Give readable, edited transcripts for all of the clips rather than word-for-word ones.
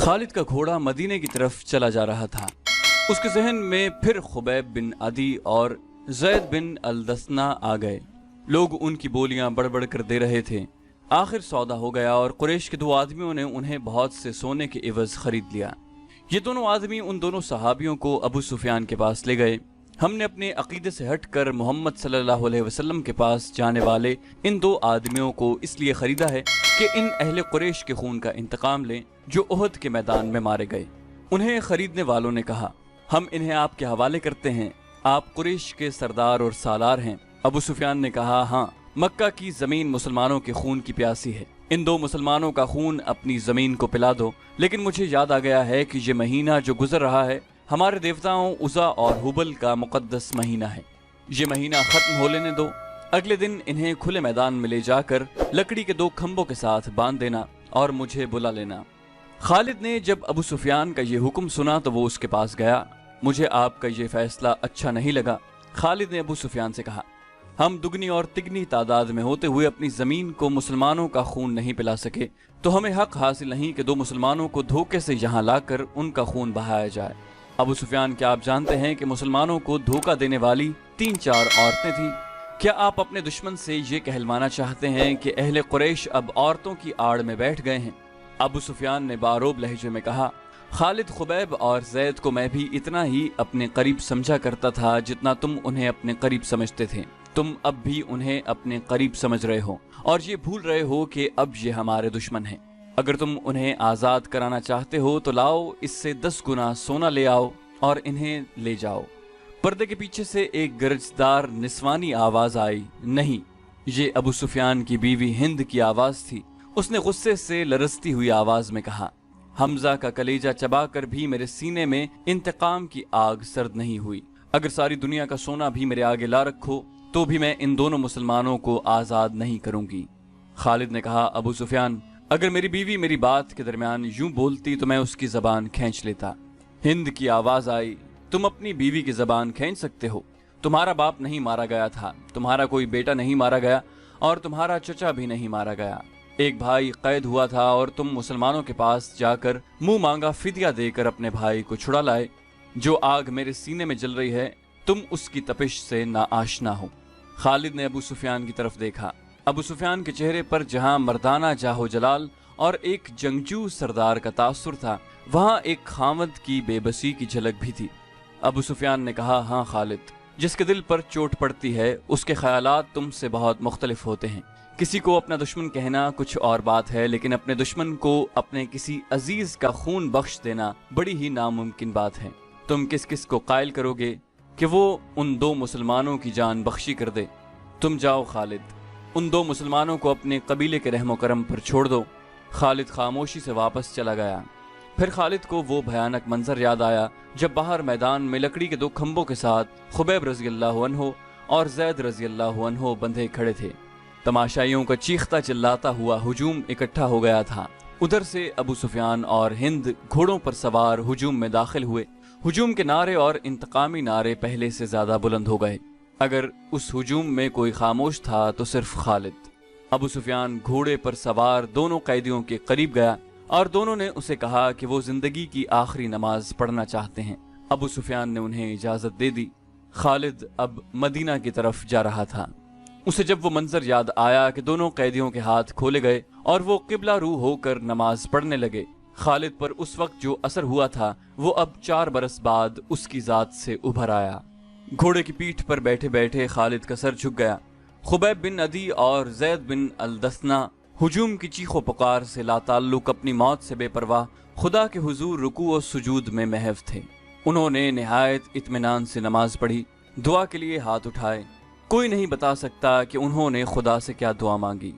खालिद का घोड़ा मदीने की तरफ चला जा रहा था। उसके जहन में फिर खुबैब बिन अदी और ज़ैद बिन अल-दस्ना आ गए। लोग उनकी बोलियां बढ़ कर दे रहे थे। आखिर सौदा हो गया और कुरैश के 2 आदमियों ने उन्हें बहुत से सोने के इवज खरीद लिया। ये दोनों आदमी उन दोनों सहाबियों को अबू सुफियान के पास ले गए। हमने अपने अकीदे से हटकर मोहम्मद सल्लल्लाहु अलैहि वसल्लम के पास जाने वाले इन 2 आदमियों को इसलिए खरीदा है कि इन अहले कुरैश के खून का इंतकाम लें जो उहद के मैदान में मारे गए। उन्हें खरीदने वालों ने कहा, हम इन्हें आपके हवाले करते हैं, आप कुरैश के सरदार और सालार हैं। अबू सुफियान ने कहा, हाँ, मक्का की जमीन मुसलमानों के खून की प्यासी है, इन 2 मुसलमानों का खून अपनी जमीन को पिला दो। लेकिन मुझे याद आ गया है कि ये महीना जो गुजर रहा है हमारे देवताओं उज़ा और हुबल का मुकद्दस महीना है। ये महीना खत्म हो लेने दो। अगले दिन इन्हें खुले मैदान में ले जाकर लकड़ी के 2 खंभों के साथ बांध देना और मुझे बुला लेना। खालिद ने जब अबू सुफियान का ये हुक्म सुना तो वो उसके पास गया। मुझे आपका ये फैसला अच्छा नहीं लगा। खालिद ने अबू सुफियान से कहा, हम दुगनी और तिगनी तादाद में होते हुए अपनी जमीन को मुसलमानों का खून नहीं पिला सके तो हमें हक हासिल नहीं कि 2 मुसलमानों को धोखे से यहाँ लाकर उनका खून बहाया जाए। अबू सुफियान, क्या आप जानते हैं कि मुसलमानों को धोखा देने वाली 3-4 औरतें थीं? क्या आप अपने दुश्मन से ये कहलवाना चाहते हैं कि अहले कुरैश अब औरतों की आड़ में बैठ गए हैं? अबू सुफियान ने बारोब लहजे में कहा, खालिद, खुबैब और ज़ैद को मैं भी इतना ही अपने करीब समझा करता था जितना तुम उन्हें अपने करीब समझते थे। तुम अब भी उन्हें अपने करीब समझ रहे हो और ये भूल रहे हो कि अब ये हमारे दुश्मन हैं। अगर तुम उन्हें आज़ाद कराना चाहते हो तो लाओ, इससे 10 गुना सोना ले आओ और इन्हें ले जाओ। पर्दे के पीछे से एक गरजदार निस्वानी आवाज आई। नहीं, ये अबू सुफियान की बीवी हिंद की आवाज थी। उसने गुस्से से लरसती हुई आवाज में कहा, हमजा का कलेजा चबाकर भी मेरे सीने में इंतकाम की आग सर्द नहीं हुई। अगर सारी दुनिया का सोना भी मेरे आगे ला रखो तो भी मैं इन दोनों मुसलमानों को आजाद नहीं करूंगी। खालिद ने कहा, अबू सुफियान, अगर मेरी बीवी मेरी बात के दरमियान यूं बोलती तो मैं उसकी जबान खींच लेता। हिंद की आवाज आई, तुम अपनी बीवी की जबान खींच सकते हो? तुम्हारा बाप नहीं मारा गया था, तुम्हारा कोई बेटा नहीं मारा गया और तुम्हारा चचा भी नहीं मारा गया। एक भाई कैद हुआ था और तुम मुसलमानों के पास जाकर मुंह मांगा फिदिया देकर अपने भाई को छुड़ा लाए। जो आग मेरे सीने में जल रही है तुम उसकी तपिश से ना आशना हो। खालिद ने अबू सुफियान की तरफ देखा। अबू सुफियान के चेहरे पर जहां मर्दाना जाहो जलाल और एक जंगजू सरदार का तासुर था, वहां एक खामद की बेबसी की झलक भी थी। अबू सुफियान ने कहा, हाँ खालिद, जिसके दिल पर चोट पड़ती है उसके ख्यालात तुमसे बहुत मुख्तलिफ होते हैं। किसी को अपना दुश्मन कहना कुछ और बात है, लेकिन अपने दुश्मन को अपने किसी अजीज का खून बख्श देना बड़ी ही नामुमकिन बात है। तुम किस किस को कायल करोगे कि वो उन 2 मुसलमानों की जान बख्शी कर दे? तुम जाओ खालिद, उन 2 मुसलमानों को अपने कबीले के रहमो करम पर छोड़ दो। खालिद खामोशी से वापस चला गया। फिर खालिद को वो भयानक मंजर याद आया जब बाहर मैदान में लकड़ी के 2 खंभों के साथ खुबैब रज़ी अल्लाह अन्हु और ज़ैद रज़ी अल्लाह अन्हु बंधे खड़े थे। तमाशाइयों का चीखता चिल्लाता हुआ हुजूम इकट्ठा हो गया था। उधर से अबू सुफियान और हिंद घोड़ों पर सवार हुजूम में दाखिल हुए। हुजूम के नारे और इंतकामी नारे पहले से ज्यादा बुलंद हो गए। अगर उस हुजूम में कोई खामोश था तो सिर्फ खालिद। अबू सुफियान घोड़े पर सवार दोनों कैदियों के करीब गया और दोनों ने उसे कहा कि वो जिंदगी की आखिरी नमाज पढ़ना चाहते हैं। अबू सुफियान ने उन्हें इजाजत दे दी। खालिद अब मदीना की तरफ जा रहा था। उसे जब वो मंजर याद आया कि दोनों कैदियों के हाथ खोले गए और वो किबला रू होकर नमाज पढ़ने लगे, खालिद पर उस वक्त जो असर हुआ था वो अब 4 बरस बाद उसकी जात से उभर आया। घोड़े की पीठ पर बैठे बैठे खालिद का सर झुक गया। खुबैब बिन अदी और ज़ैद बिन अल-दस्ना हुजूम की चीखों पुकार से लाताल्लुक अपनी मौत से बेपरवाह खुदा के हुजूर रुकू और सुजूद में महव थे। उन्होंने निहायत इत्मीनान से नमाज पढ़ी, दुआ के लिए हाथ उठाए। कोई नहीं बता सकता कि उन्होंने खुदा से क्या दुआ मांगी।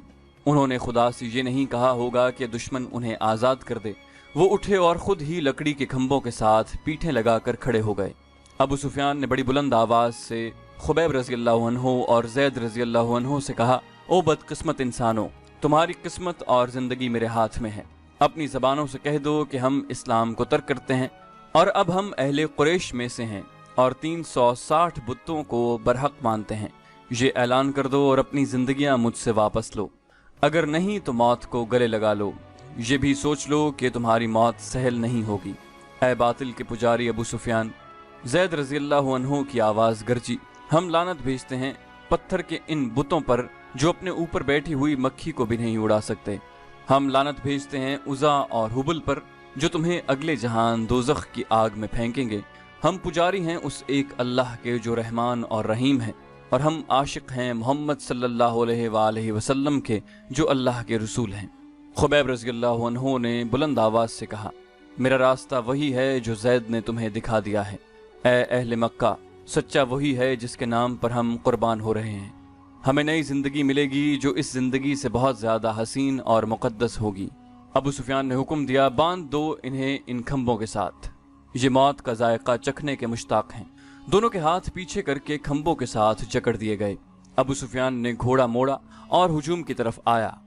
उन्होंने खुदा से ये नहीं कहा होगा कि दुश्मन उन्हें आज़ाद कर दे। वो उठे और खुद ही लकड़ी के खंभों के साथ पीठें लगाकर खड़े हो गए। अबू सुफियान ने बड़ी बुलंद आवाज से खुबैब रज़ी अल्लाह अन्हु और ज़ैद रज़ी अल्लाह अन्हु से कहा, ओ बदकिस्मत इंसानों, तुम्हारी किस्मत और जिंदगी मेरे हाथ में है। अपनी जबानों से कह दो कि हम इस्लाम को तर्क करते हैं और अब हम अहले कुरैश में से हैं और 360 बुतों को बरहक मानते हैं। ये ऐलान कर दो और अपनी जिंदगियां मुझसे वापस लो। अगर नहीं तो मौत को गले लगा लो। ये भी सोच लो कि तुम्हारी मौत सहल नहीं होगी। ऐ बातिल के पुजारी अबू सुफियान, ज़ैद रज़ी अल्लाह अन्हु की आवाज़ गरजी, हम लानत भेजते हैं पत्थर के इन बुतों पर जो अपने ऊपर बैठी हुई मक्खी को भी नहीं उड़ा सकते। हम लानत भेजते हैं उज़ा और हुबल पर जो तुम्हें अगले जहान दोज़ख की आग में फेंकेंगे। हम पुजारी हैं उस एक अल्लाह के जो रहमान और रहीम है, और हम आशिक हैं मोहम्मद सल्लल्लाहु अलैहि वसल्लम के जो अल्लाह के रसूल हैं। खुबैब रज़ी अल्लाह अन्हु ने बुलंद आवाज़ से कहा, मेरा रास्ता वही है जो ज़ैद ने तुम्हें दिखा दिया है। ऐ अहले मक्का, सच्चा वही है जिसके नाम पर हम कुर्बान हो रहे हैं। हमें नई जिंदगी मिलेगी जो इस जिंदगी से बहुत ज्यादा हसीन और मुकद्दस होगी। अबू सुफियान ने हुक्म दिया, बांध दो इन्हें इन खंभों के साथ, ये मौत का जायका चखने के मुश्ताक हैं। दोनों के हाथ पीछे करके खंभों के साथ जकड़ दिए गए। अबू सुफियान ने घोड़ा मोड़ा और हुजूम की तरफ आया।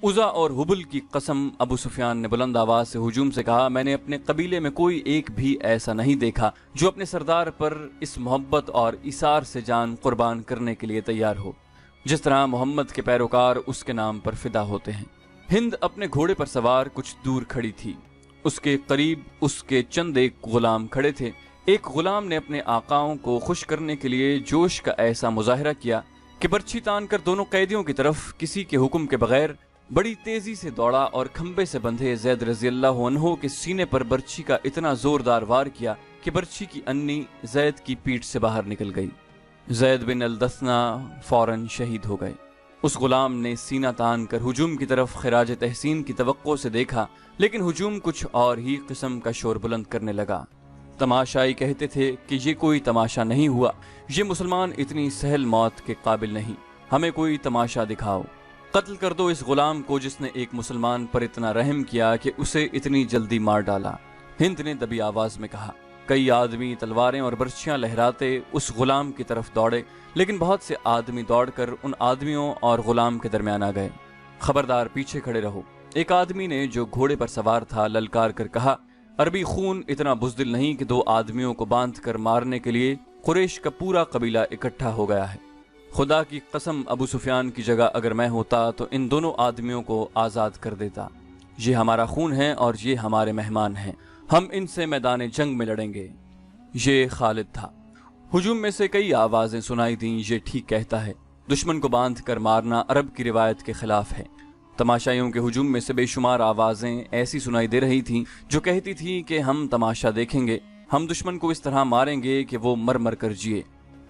उज़ा और हुबल की कसम, अबू सुफियान ने बुलंद आवाज से हुजूम से कहा, मैंने अपने कबीले में कोई एक भी ऐसा नहीं देखा जो अपने सरदार पर इस मोहब्बत और इसार से जान कुर्बान करने के लिए तैयार हो जिस तरह मोहम्मद के पैरोकार उसके नाम पर फिदा होते हैं। हिंद अपने घोड़े पर सवार कुछ दूर खड़ी थी। उसके करीब उसके चंद एक गुलाम खड़े थे। एक गुलाम ने अपने आकाओं को खुश करने के लिए जोश का ऐसा मुजाहिरा किया कि बर्छी तान कर दोनों कैदियों की तरफ किसी के हुक्म के बगैर बड़ी तेजी से दौड़ा और खंबे से बंधे ज़ैद रज़ी अल्लाह अन्हु के सीने पर बर्छी का इतना जोरदार वार किया कि बर्छी की अन्नी ज़ैद की पीठ से बाहर निकल गई। ज़ैद बिन अल-दस्ना फौरन शहीद हो गए। उस गुलाम ने सीना तान कर हुजूम की तरफ खिराज तहसीन की तवक्को से देखा, लेकिन हुजूम कुछ और ही किस्म का शोर बुलंद करने लगा। तमाशाई कहते थे कि ये कोई तमाशा नहीं हुआ, ये मुसलमान इतनी सहल मौत के काबिल नहीं, हमें कोई तमाशा दिखाओ। कत्ल कर दो इस गुलाम को जिसने एक मुसलमान पर इतना रहम किया कि उसे इतनी जल्दी मार डाला। हिंद ने दबी आवाज में कहा। कई आदमी तलवारें और बर्छियां लहराते उस गुलाम की तरफ दौड़े, लेकिन बहुत से आदमी दौड़कर उन आदमियों और गुलाम के दरमियान आ गए। खबरदार, पीछे खड़े रहो। एक आदमी ने जो घोड़े पर सवार था ललकार कर कहा, अरबी खून इतना बुज़दिल नहीं कि दो आदमियों को बांध कर मारने के लिए कुरैश का पूरा कबीला इकट्ठा हो गया है। खुदा की कसम, अबू सुफियान की जगह अगर मैं होता तो इन दोनों आदमियों को आज़ाद कर देता। ये हमारा खून है और ये हमारे मेहमान हैं, हम इनसे मैदान जंग में लड़ेंगे। ये खालिद था। हुजूम में से कई आवाज़ें सुनाई दी, ये ठीक कहता है, दुश्मन को बांध कर मारना अरब की रिवायत के खिलाफ है। तमाशाइयों के हुजूम में से बेशुमार आवाज़ें ऐसी सुनाई दे रही थीं जो कहती थीं कि हम तमाशा देखेंगे, हम दुश्मन को इस तरह मारेंगे कि वो मर मर कर जिए।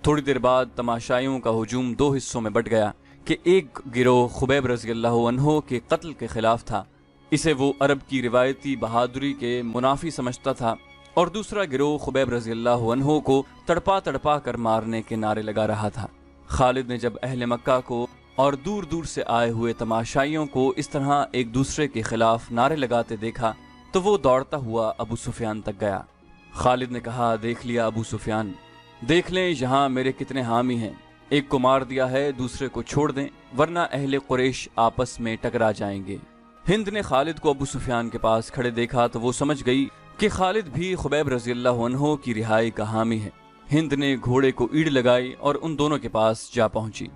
थोड़ी देर बाद तमाशाइयों का हुजूम दो हिस्सों में बट गया कि एक गिरोह खुबैब रज़ी अल्लाह अन्हु के कत्ल के खिलाफ था, इसे वो अरब की रिवायती बहादुरी के मुनाफी समझता था, और दूसरा गिरोह खुबैब रज़ी अल्लाह अन्हु को तड़पा तड़पा कर मारने के नारे लगा रहा था। खालिद ने जब अहले मक्का को और दूर दूर से आए हुए तमाशाइयों को इस तरह एक दूसरे के खिलाफ नारे लगाते देखा तो वो दौड़ता हुआ अबू सुफियान तक गया। खालिद ने कहा, देख लिया अबू सुफियान, देख लें यहाँ मेरे कितने हामी हैं। एक को मार दिया है, दूसरे को छोड़ दें, वरना अहले कुरैश आपस में टकरा जाएंगे। हिंद ने खालिद को अबू सुफियान के पास खड़े देखा तो वो समझ गई कि खालिद भी खुबैब रज़ी अल्लाह अन्हु की रिहाई का हामी है। हिंद ने घोड़े को ईड़ लगाई और उन दोनों के पास जा पहुंची।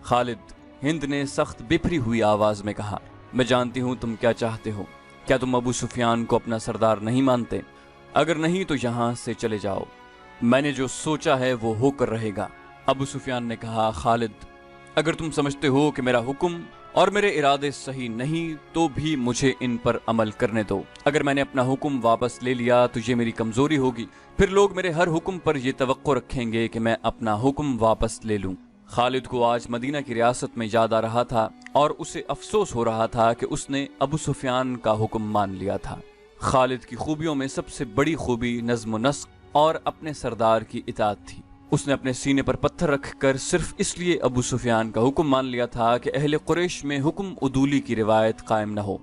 खालिद, हिंद ने सख्त बिफरी हुई आवाज में कहा, मैं जानती हूँ तुम क्या चाहते हो। क्या तुम अबू सुफियान को अपना सरदार नहीं मानते? अगर नहीं तो यहाँ से चले जाओ, मैंने जो सोचा है वो होकर रहेगा। अबू सुफियान ने कहा, खालिद, अगर तुम समझते हो कि मेरा हुक्म और मेरे इरादे सही नहीं तो भी मुझे इन पर अमल करने दो। अगर मैंने अपना हुक्म वापस ले लिया तो ये मेरी कमजोरी होगी, फिर लोग मेरे हर हुक्म पर ये तवक्को रखेंगे कि मैं अपना हुक्म वापस ले लूं। खालिद को आज मदीना की रियासत में याद आ रहा था और उसे अफसोस हो रहा था कि उसने अबू सुफियान का हुक्म मान लिया था। खालिद की खूबियों में सबसे बड़ी खूबी नज़्म नस्क और अपने सरदार की इताअत थी। उसने अपने सीने पर पत्थर रखकर सिर्फ इसलिए अबू सुफियान का हुक्म मान लिया था कि अहले कुरैश में हुक्म उदूली की रिवायत कायम न हो।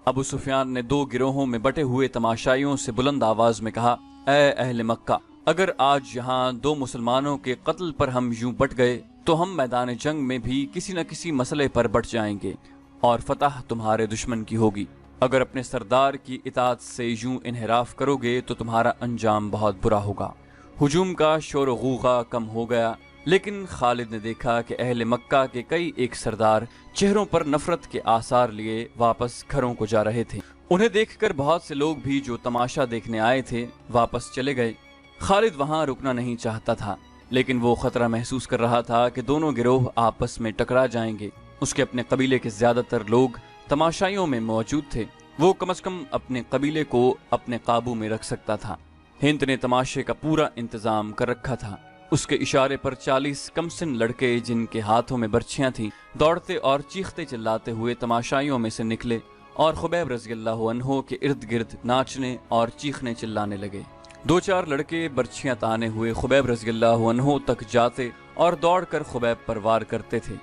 अबू सुफियान ने दो गिरोहों में बटे हुए तमाशाइयों से बुलंद आवाज में कहा, ऐ अहले मक्का, अगर आज यहाँ दो मुसलमानों के कत्ल पर हम यूं बट गए तो हम मैदान जंग में भी किसी न किसी मसले पर बट जाएंगे और फतह तुम्हारे दुश्मन की होगी। अगर अपने सरदार की इताअत से यूं इन्हिराफ करोगे तो तुम्हारा अंजाम बहुत बुरा होगा। हुजूम का शोर गूगा कम हो गया, लेकिन खालिद ने देखा कि अहले मक्का के कई एक सरदार चेहरों पर नफरत के आसार लिए वापस घरों को जा रहे थे। انہیں دیکھ کر بہت سے لوگ بھی جو تماشا دیکھنے آئے تھے واپس چلے گئے۔ خالد وہاں رکنا نہیں چاہتا تھا، لیکن وہ خطرہ محسوس کر رہا تھا کہ دونوں گروہ آپس میں ٹکرا جائیں گے۔ اس کے اپنے قبیلے کے زیادہ تر لوگ تماشائیوں میں موجود تھے، وہ کم از کم اپنے قبیلے کو اپنے قابو میں رکھ سکتا تھا۔ ہند نے تماشے کا پورا انتظام کر رکھا تھا۔ اس کے اشارے پر 40 کمسن لڑکے جن کے ہاتھوں میں برچھیاں تھیں دوڑتے اور چیختے چلاتے ہوئے تماشائیوں میں سے نکلے اور خبیب رضی اللہ عنہ کے ارد گرد ناچنے اور چیخنے چلانے لگے۔ 2-4 لڑکے برچھیاں تانے ہوئے خبیب رضی اللہ عنہ تک جاتے اور دوڑ کر خبیب پر وار کرتے تھے،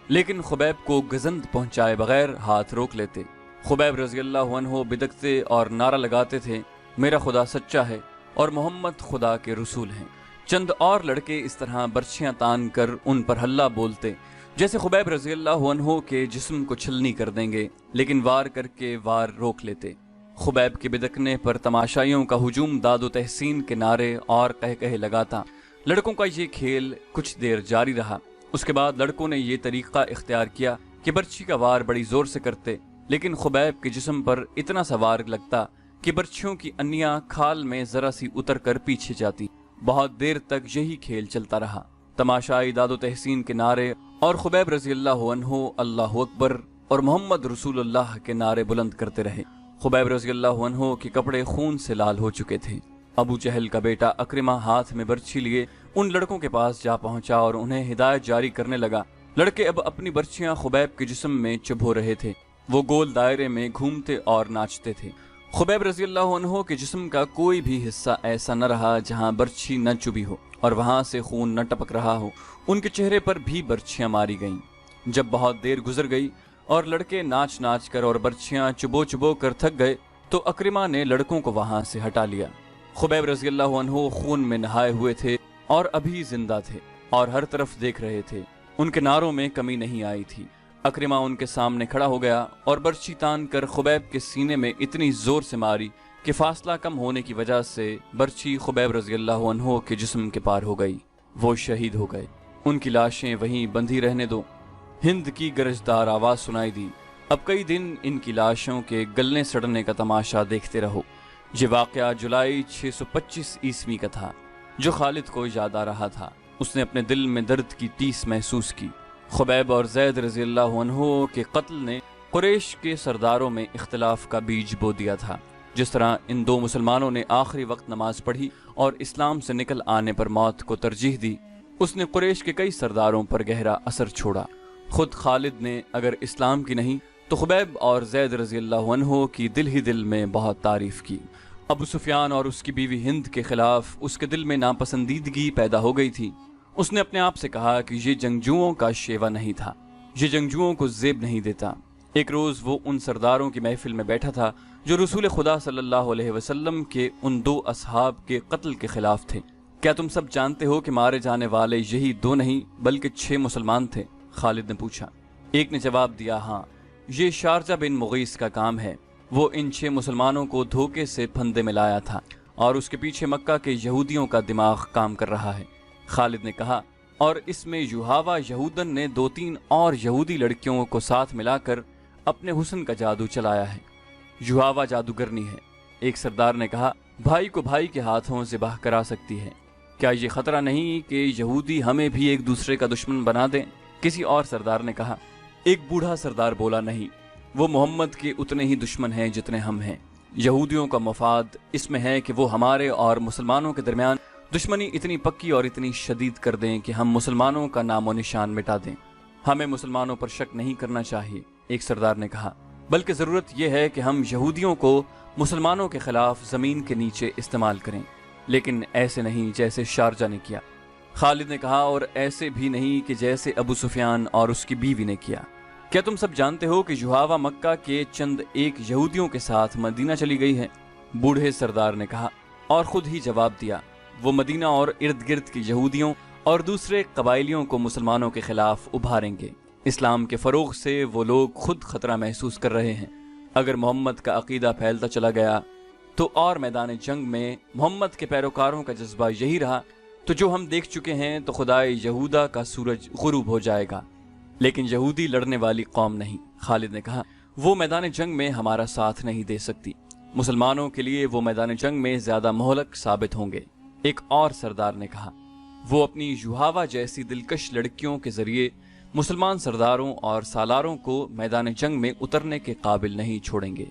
لیکن خبیب کو گزند پہنچائے بغیر ہاتھ روک لیتے۔ خبیب رضی اللہ عنہ بدکتے اور نعرہ لگاتے تھے، میرا خدا سچا ہے اور محمد خدا کے رسول ہیں۔ چند اور لڑکے اس طرح برچھیاں تان کر ان پر ہلہ بولتے جیسے خبیب رضی اللہ عنہ کے جسم کو چھلنی کر دیں گے، لیکن وار کر کے وار روک لیتے۔ خبیب کے بدکنے پر تماشائیوں کا ہجوم داد و تحسین کے نعرے اور قہقہے لگاتا۔ لڑکوں کا یہ کھیل کچھ دیر جاری رہا۔ اس کے بعد لڑکوں نے یہ طریقہ اختیار کیا کہ برچھی کا وار بڑی زور سے کرتے، لیکن خبیب کے جسم پر اتنا سا وار لگتا کہ برچھیوں کی انیاں کھال میں ذرا سی اتر کر پیچھے جاتی۔ بہت دیر تک یہی کھیل چلتا رہا۔ تماشائی داد و تحسین کے نعرے اور خبیب رضی اللہ عنہ اللہ اکبر اور محمد رسول اللہ کے نعرے بلند کرتے رہے۔ خبیب رضی اللہ عنہ کے کپڑے خون سے لال ہو چکے تھے۔ ابو جہل کا بیٹا اکرمہ ہاتھ میں برچھی لیے ان لڑکوں کے پاس جا پہنچا اور انہیں ہدایت جاری کرنے لگا۔ لڑکے اب اپنی برچھیاں خبیب کے جسم میں چبھو رہے تھے۔ وہ گول دائرے میں گھومتے اور ناچتے تھے۔ خبیب رضی اللہ عنہ کے جسم کا کوئی بھی حصہ ایسا نہ رہا جہاں برچھی نہ چبھی ہو اور وہاں سے خون نہ ٹپک رہا ہو۔ ان کے چہرے پر بھی برچھیاں ماری گئیں۔ جب بہت دیر گزر گئی اور لڑکے ناچ ناچ کر اور برچھیاں چبو چبو کر تھک گئے تو اکرمہ نے لڑکوں کو وہاں سے ہٹا لیا۔ خبیب رضی اللہ عنہ خون میں نہائے ہوئے تھے اور ابھی زندہ تھے اور ہر طرف دیکھ رہے تھے۔ ان کے نعروں میں کمی نہیں آئی تھی۔ اکرمہ ان کے سامنے کھڑا ہو گیا اور برچھی تان کر خبیب کے سینے میں اتنی زور سے ماری کہ فاصلہ کم ہونے کی وجہ سے برچھی خبیب رضی اللہ عنہ کے جسم کے پار ہو گئی۔ وہ شہید ہو گئے۔ ان کی لاشیں وہیں بندھی رہنے دو۔ ہند کی گرجدار آواز سنائی دی، اب کئی دن ان کی لاشوں کے گلنے سڑنے کا تماشا دیکھتے رہو۔ یہ واقعہ جولائی 625 عیسوی کا تھا جو خالد کو یاد آ رہا تھا۔ اس نے اپنے دل میں درد کی ٹیس محسوس کی۔ خبیب اور زید رضی اللہ عنہ کے قتل نے قریش کے سرداروں میں اختلاف کا بیج بو دیا تھا۔ جس طرح ان دو مسلمانوں نے آخری وقت نماز پڑھی اور اسلام سے نکل آنے پر موت کو ترجیح دی، اس نے قریش کے کئی سرداروں پر گہرا اثر چھوڑا۔ خود خالد نے اگر اسلام کی نہیں تو خبیب اور زید رضی اللہ عنہ کی دل ہی دل میں بہت تعریف کی۔ ابو سفیان اور اس کی بیوی ہند کے خلاف اس کے دل میں ناپسندیدگی پیدا ہو گئی تھی۔ اس نے اپنے آپ سے کہا کہ یہ جنگجوؤں کا شیوا نہیں تھا، یہ جنگجوؤں کو زیب نہیں دیتا۔ ایک روز وہ ان سرداروں کی محفل میں بیٹھا تھا جو رسول خدا صلی اللہ علیہ وسلم کے ان 2 اصحاب کے قتل کے خلاف تھے۔ کیا تم سب جانتے ہو کہ مارے جانے والے یہی 2 نہیں بلکہ 6 مسلمان تھے؟ خالد نے پوچھا۔ ایک نے جواب دیا، ہاں، یہ شارجہ بن مغیث کا کام ہے۔ وہ ان 6 مسلمانوں کو دھوکے سے پھندے میں لایا تھا اور اس کے پیچھے مکہ کے یہودیوں کا دماغ کام کر رہا ہے۔ خالد نے کہا، اور اس میں یوہاوا یہودن نے 2-3 اور یہودی لڑکیوں کو ساتھ ملا کر اپنے حسن کا جادو چلایا ہے۔ یوہاوا جادوگرنی ہے۔ ایک سردار نے کہا، بھائی کو بھائی کے ہاتھوں ذبح کرا سکتی ہے، کیا یہ خطرہ نہیں کہ یہودی ہمیں بھی ایک دوسرے کا دشمن بنا دیں؟ کسی اور سردار نے کہا۔ ایک بوڑھا سردار بولا، نہیں، وہ محمد کے اتنے ہی دشمن ہیں جتنے ہم ہیں۔ یہودیوں کا مفاد اس میں ہے کہ وہ ہمارے اور مسلمانوں کے درمیان دشمنی اتنی پکی اور اتنی شدید کر دیں کہ ہم مسلمانوں کا نام و نشان مٹا دیں۔ ہمیں مسلمانوں پر شک نہیں کرنا چاہیے، ایک سردار نے کہا، بلکہ ضرورت یہ ہے کہ ہم یہودیوں کو مسلمانوں کے خلاف زمین کے نیچے استعمال کریں، لیکن ایسے نہیں جیسے شارجہ نے کیا۔ خالد نے کہا، اور ایسے بھی نہیں کہ جیسے ابو سفیان اور اس کی بیوی نے کیا۔ کیا تم سب جانتے ہو کہ یوہاوا مکہ کے چند ایک یہودیوں کے ساتھ مدینہ چلی گئی ہے؟ بوڑھے سردار نے کہا، اور خود ہی جواب دیا، وہ مدینہ اور ارد گرد کے یہودیوں اور دوسرے قبائلیوں کو مسلمانوں کے خلاف ابھاریں گے۔ اسلام کے فروغ سے وہ لوگ خود خطرہ محسوس کر رہے ہیں۔ اگر محمد کا عقیدہ پھیلتا چلا گیا تو اور میدان جنگ میں محمد کے پیروکاروں کا جذبہ یہی رہا تو جو ہم دیکھ چکے ہیں تو خدائے یہودا کا سورج غروب ہو جائے گا۔ لیکن یہودی لڑنے والی قوم نہیں، خالد نے کہا۔ وہ میدان جنگ میں ہمارا ساتھ نہیں دے سکتی۔ مسلمانوں کے لیے وہ میدان جنگ میں زیادہ مہلک ثابت ہوں گے۔ ایک اور سردار نے کہا، وہ اپنی یوہاوا جیسی دلکش لڑکیوں کے ذریعے مسلمان سرداروں اور سالاروں کو میدان جنگ میں اترنے کے قابل نہیں چھوڑیں گے۔